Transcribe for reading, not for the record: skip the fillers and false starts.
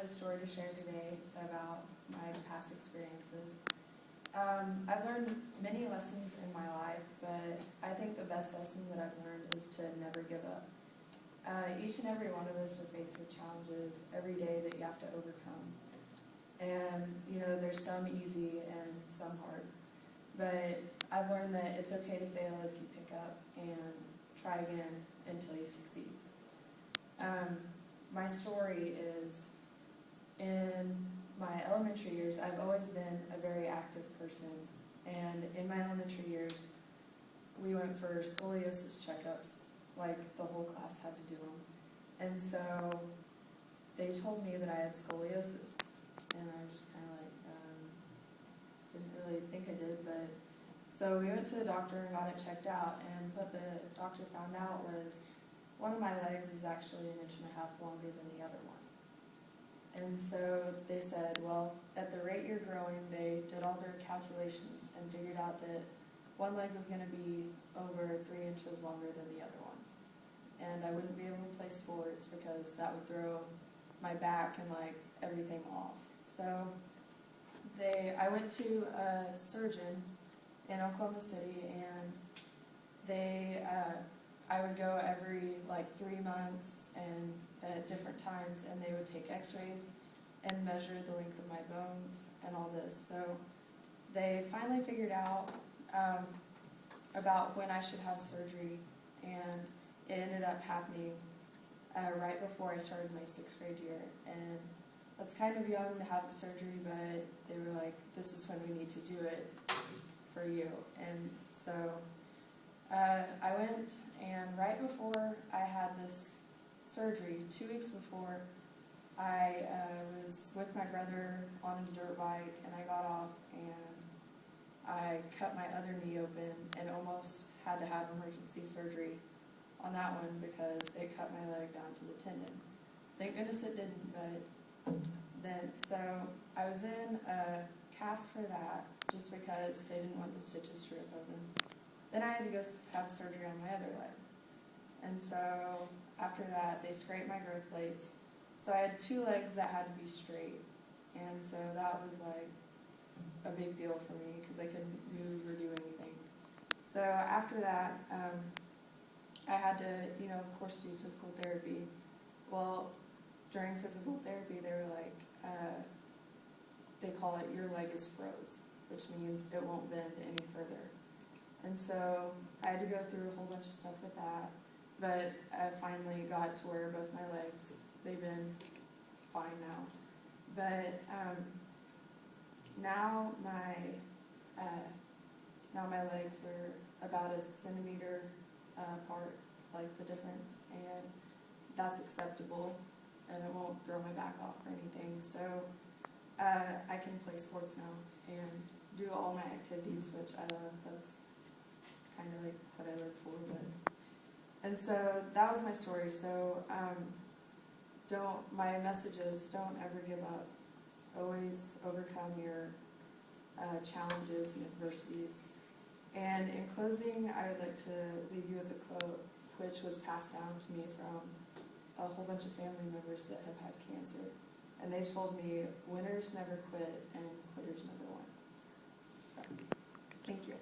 a story to share today about my past experiences. I've learned many lessons in my life, but I think the best lesson that I've learned is to never give up. Each and every one of us are faced with challenges every day that you have to overcome. And, there's some easy and some hard. But I've learned that it's okay to fail if you pick up and try again until you succeed. My story is, in my elementary years, I've always been a very active person. And in my elementary years, we went for scoliosis checkups, like the whole class had to do them. And so they told me that I had scoliosis. And I was just kind of like, didn't really think I did, but so we went to the doctor and got it checked out, and what the doctor found out was one of my legs is actually 1.5 inches longer than the other one. And so they said, well, at the rate you're growing, they did all their calculations and figured out that one leg was going to be over 3 inches longer than the other one. And I wouldn't be able to play sports because that would throw my back and everything off. So I went to a surgeon in Oklahoma City, and I would go every 3 months and at different times, and they would take x-rays and measure the length of my bones and all this. So they finally figured out about when I should have surgery, and it ended up happening right before I started my 6th grade year. And that's kind of young to have the surgery, but they were like, this is when we need to do it for you. And so I went, and right before I had this surgery, 2 weeks before, I was with my brother on his dirt bike, and I got off, and I cut my other knee open and almost had to have emergency surgery on that one because it cut my leg down to the tendon. Thank goodness it didn't, but so I was in a cast for that just because they didn't want the stitches to rip open. Then I had to go have surgery on my other leg. And so after that, they scraped my growth plates. So I had 2 legs that had to be straight. And so that was a big deal for me because I couldn't move or do anything. So after that, I had to, of course, do physical therapy. Well, during physical therapy, they were like, they call it your leg is froze, which means it won't bend any further. And so I had to go through a whole bunch of stuff with that, but I finally got to where both my legs, they've been fine now. But now my legs are about a centimeter apart, the difference, and that's acceptable, and it won't throw my back off or anything. So I can play sports now and do all my activities, which I love. That's kind of what I live for. And so that was my story. So my message is don't ever give up. Always overcome your challenges and adversities. And in closing, I would like to leave you with a quote which was passed down to me from a whole bunch of family members that have had cancer. And they told me, winners never quit and quitters never win. So, thank you.